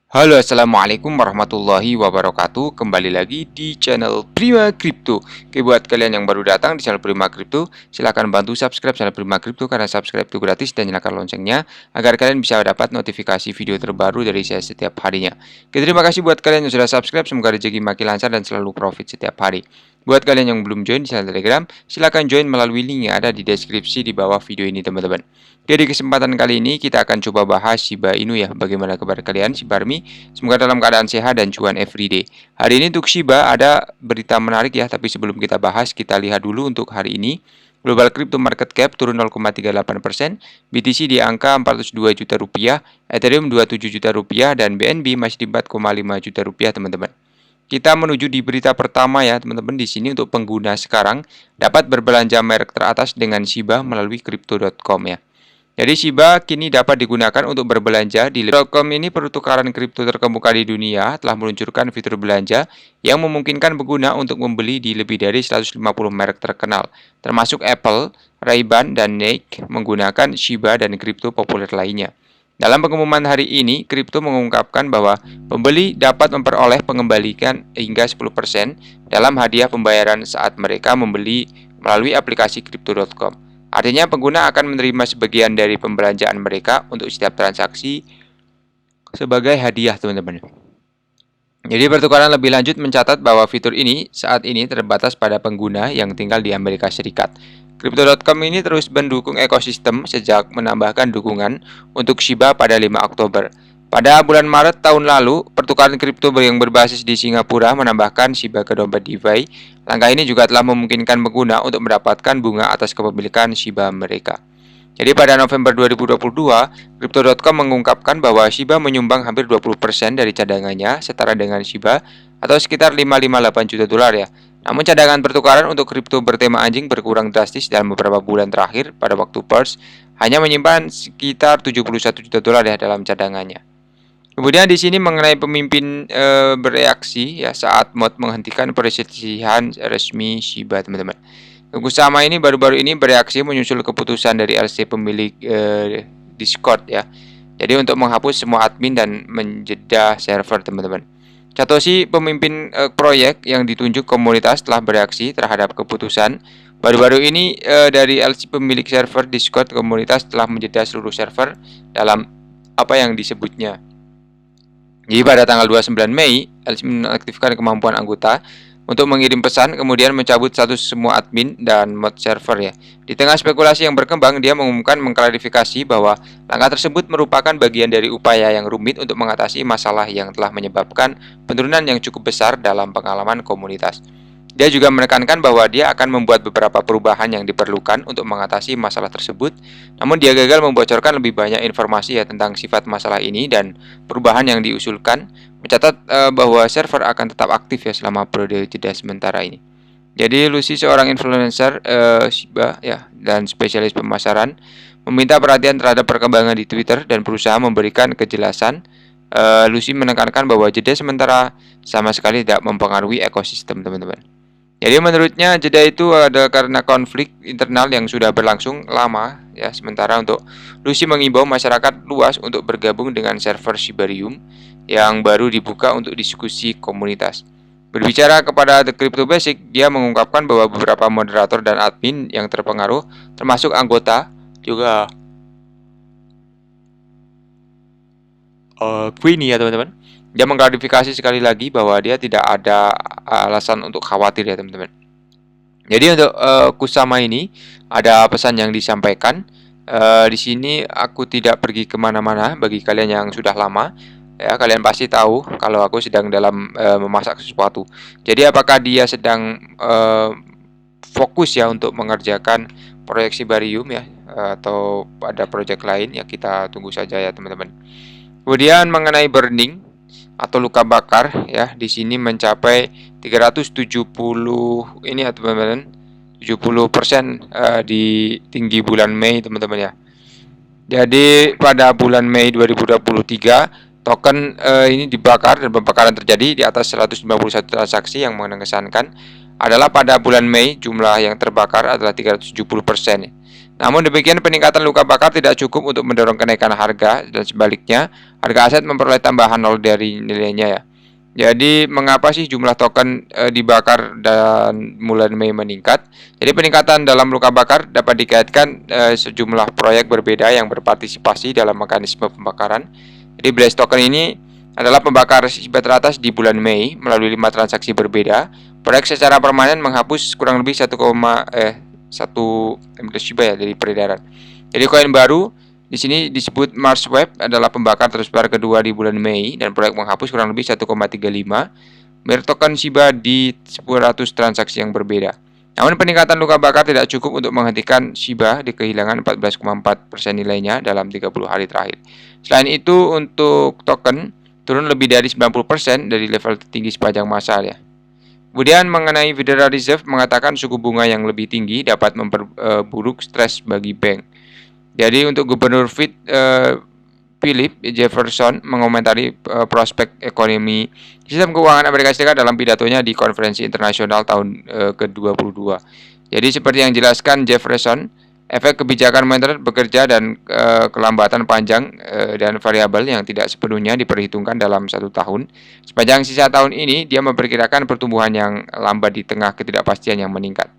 Halo, assalamualaikum warahmatullahi wabarakatuh. Kembali lagi di channel Prima Crypto. Oke, buat kalian yang baru datang di channel Prima Crypto, silahkan bantu subscribe channel Prima Crypto karena subscribe itu gratis, dan nyalakan loncengnya agar kalian bisa dapat notifikasi video terbaru dari saya setiap harinya. Oke, terima kasih buat kalian yang sudah subscribe. Semoga rezeki makin lancar dan selalu profit setiap hari. Buat kalian yang belum join di channel Telegram, silahkan join melalui link yang ada di deskripsi di bawah video ini, teman-teman. Oke, di kesempatan kali ini kita akan coba bahas Shiba Inu ya. Bagaimana kabar kalian, Shiba Army? Semoga dalam keadaan sehat dan cuan everyday. Hari ini untuk Shiba ada berita menarik ya, tapi sebelum kita bahas, kita lihat dulu untuk hari ini. Global Crypto Market Cap turun 0,38%, BTC di angka 402 juta rupiah, Ethereum 27 juta rupiah, dan BNB masih di 4,5 juta rupiah, teman-teman. Kita menuju di berita pertama ya, teman-teman. Di sini untuk pengguna sekarang dapat berbelanja merek teratas dengan Shiba melalui crypto.com ya. Jadi Shiba kini dapat digunakan untuk berbelanja di Crypto.com. Ini pertukaran kripto terkemuka di dunia telah meluncurkan fitur belanja yang memungkinkan pengguna untuk membeli di lebih dari 150 merek terkenal, termasuk Apple, Ray-Ban, dan Nike menggunakan Shiba dan kripto populer lainnya. Dalam pengumuman hari ini, kripto mengungkapkan bahwa pembeli dapat memperoleh pengembalian hingga 10% dalam hadiah pembayaran saat mereka membeli melalui aplikasi Crypto.com. Artinya pengguna akan menerima sebagian dari pembelanjaan mereka untuk setiap transaksi sebagai hadiah, teman-teman. Jadi pertukaran lebih lanjut mencatat bahwa fitur ini saat ini terbatas pada pengguna yang tinggal di Amerika Serikat. Crypto.com ini terus mendukung ekosistem sejak menambahkan dukungan untuk Shiba pada 5 Oktober. Pada bulan Maret tahun lalu, pertukaran kripto yang berbasis di Singapura menambahkan Shiba ke dompet DeFi. Langkah ini juga telah memungkinkan pengguna untuk mendapatkan bunga atas kepemilikan Shiba mereka. Jadi pada November 2022, Crypto.com mengungkapkan bahwa Shiba menyumbang hampir 20% dari cadangannya, setara dengan Shiba atau sekitar 558 juta dolar ya. Namun cadangan pertukaran untuk kripto bertema anjing berkurang drastis dalam beberapa bulan terakhir. Pada waktu Purse hanya menyimpan sekitar 71 juta dolar ya dalam cadangannya. Kemudian di sini mengenai pemimpin bereaksi ya saat mod menghentikan perselisihan resmi Shiba, teman-teman. Kusama ini baru-baru ini bereaksi menyusul keputusan dari LC pemilik Discord ya. Jadi untuk menghapus semua admin dan menjeda server, teman-teman. Satoshi, pemimpin proyek yang ditunjuk komunitas, telah bereaksi terhadap keputusan. Baru-baru ini dari LC pemilik server Discord komunitas telah menjeda seluruh server dalam apa yang disebutnya. Jadi pada tanggal 29 Mei, LC menaktifkan kemampuan anggota untuk mengirim pesan, kemudian mencabut status semua admin dan mod server ya. Di tengah spekulasi yang berkembang, dia mengklarifikasi bahwa langkah tersebut merupakan bagian dari upaya yang rumit untuk mengatasi masalah yang telah menyebabkan penurunan yang cukup besar dalam pengalaman komunitas. Dia juga menekankan bahwa dia akan membuat beberapa perubahan yang diperlukan untuk mengatasi masalah tersebut. Namun dia gagal membocorkan lebih banyak informasi ya tentang sifat masalah ini dan perubahan yang diusulkan. Mencatat bahwa server akan tetap aktif ya selama periode jeda sementara ini. Jadi Lucy, seorang influencer Shiba ya dan spesialis pemasaran, meminta perhatian terhadap perkembangan di Twitter dan berusaha memberikan kejelasan. Lucy menekankan bahwa jeda sementara sama sekali tidak mempengaruhi ekosistem, teman-teman. Jadi menurutnya jeda itu ada karena konflik internal yang sudah berlangsung lama ya. Sementara untuk Lucy mengimbau masyarakat luas untuk bergabung dengan server Shibarium yang baru dibuka untuk diskusi komunitas. Berbicara kepada The Crypto Basic, dia mengungkapkan bahwa beberapa moderator dan admin yang terpengaruh, termasuk anggota juga Queenie ya, teman-teman. Dia mengklarifikasi sekali lagi bahwa dia tidak ada alasan untuk khawatir ya, teman-teman. Jadi untuk Kusama ini ada pesan yang disampaikan. Di sini aku tidak pergi kemana-mana. Bagi kalian yang sudah lama ya, kalian pasti tahu kalau aku sedang dalam memasak sesuatu. Jadi apakah dia sedang fokus ya untuk mengerjakan proyek Shibarium ya, atau ada proyek lain ya, kita tunggu saja ya, teman-teman. Kemudian mengenai burning atau luka bakar ya, di sini mencapai 370 ini ya, teman-teman. 70% di tinggi bulan Mei, teman-teman ya. Jadi pada bulan Mei 2023 token ini dibakar dan pembakaran terjadi di atas 151 transaksi. Yang mengesankan adalah pada bulan Mei jumlah yang terbakar adalah 370%. Namun demikian, peningkatan luka bakar tidak cukup untuk mendorong kenaikan harga, dan sebaliknya harga aset memperoleh tambahan nol dari nilainya ya. Jadi mengapa sih jumlah token dibakar dan bulan Mei meningkat? Jadi peningkatan dalam luka bakar dapat dikaitkan sejumlah proyek berbeda yang berpartisipasi dalam mekanisme pembakaran. Jadi Blaze token ini adalah pembakar Shiba teratas di bulan Mei melalui 5 transaksi berbeda. Proyek secara permanen menghapus kurang lebih 1 Shiba ya dari peredaran. Jadi koin baru di sini disebut Mars Web adalah pembakar tersebar kedua di bulan Mei dan proyek menghapus kurang lebih 1,35 miliar token Shiba di 100 transaksi yang berbeda. Namun peningkatan luka bakar tidak cukup untuk menghentikan Shiba di kehilangan 14,4% nilainya dalam 30 hari terakhir. Selain itu, untuk token turun lebih dari 90% dari level tertinggi sepanjang masa ya. Kemudian mengenai Federal Reserve mengatakan suku bunga yang lebih tinggi dapat memperburuk stres bagi bank. Jadi untuk Gubernur Philip Jefferson mengomentari prospek ekonomi sistem keuangan Amerika Serikat dalam pidatonya di konferensi internasional tahun ke-22. Jadi seperti yang dijelaskan Jefferson, efek kebijakan moneter bekerja dan kelambatan panjang dan variabel yang tidak sepenuhnya diperhitungkan dalam 1 tahun. Sepanjang sisa tahun ini, dia memperkirakan pertumbuhan yang lambat di tengah ketidakpastian yang meningkat.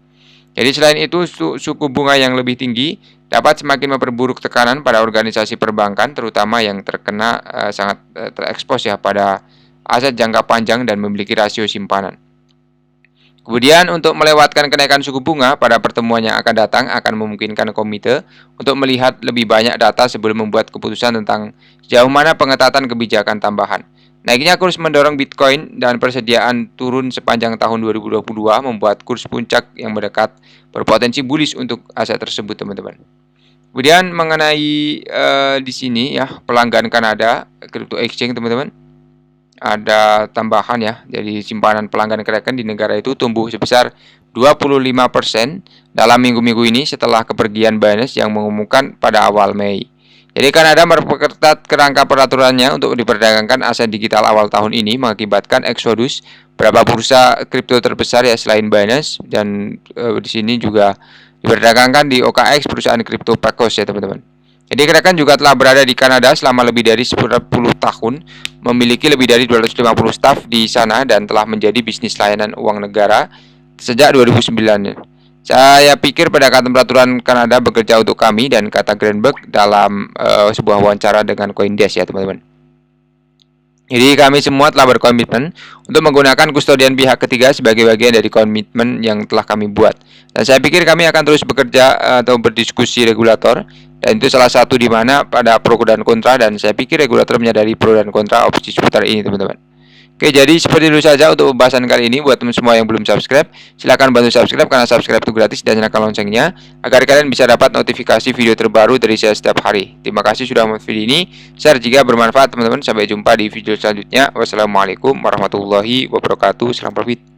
Jadi selain itu, suku bunga yang lebih tinggi dapat semakin memperburuk tekanan pada organisasi perbankan, terutama yang terkena sangat terekspos ya pada aset jangka panjang dan memiliki rasio simpanan. Kemudian untuk melewatkan kenaikan suku bunga pada pertemuan yang akan datang akan memungkinkan komite untuk melihat lebih banyak data sebelum membuat keputusan tentang sejauh mana pengetatan kebijakan tambahan. Naiknya kurs mendorong Bitcoin dan persediaan turun sepanjang tahun 2022 membuat kurs puncak yang mendekat berpotensi bullish untuk aset tersebut, teman-teman. Kemudian mengenai di sini ya pelanggan Kanada crypto exchange, teman-teman, ada tambahan ya. Jadi simpanan pelanggan Kraken di negara itu tumbuh sebesar 25% dalam minggu-minggu ini setelah kepergian Binance yang mengumumkan pada awal Mei. Jadi Kanada memperketat kerangka peraturannya untuk diperdagangkan aset digital awal tahun ini, mengakibatkan eksodus beberapa bursa kripto terbesar ya selain Binance, dan di sini juga diperdagangkan di OKX, perusahaan kripto Pecos ya, teman-teman. Jadi Kraken juga telah berada di Kanada selama lebih dari 10 tahun, memiliki lebih dari 250 staf di sana dan telah menjadi bisnis layanan uang negara sejak 2009. Saya pikir pendekatan peraturan Kanada bekerja untuk kami, dan kata Greenberg dalam sebuah wawancara dengan CoinDesk ya, teman-teman. Jadi kami semua telah berkomitmen untuk menggunakan kustodian pihak ketiga sebagai bagian dari komitmen yang telah kami buat. Dan saya pikir kami akan terus bekerja atau berdiskusi regulator, dan itu salah satu di mana pada pro dan kontra, dan saya pikir regulator menyadari pro dan kontra opsi seputar ini, teman-teman. Oke, jadi seperti itu saja untuk pembahasan kali ini. Buat teman semua yang belum subscribe, silahkan bantu subscribe karena subscribe itu gratis, dan nyalakan loncengnya agar kalian bisa dapat notifikasi video terbaru dari saya setiap hari. Terima kasih sudah menonton video ini. Share jika bermanfaat, teman-teman. Sampai jumpa di video selanjutnya. Wassalamualaikum warahmatullahi wabarakatuh. Salam profit.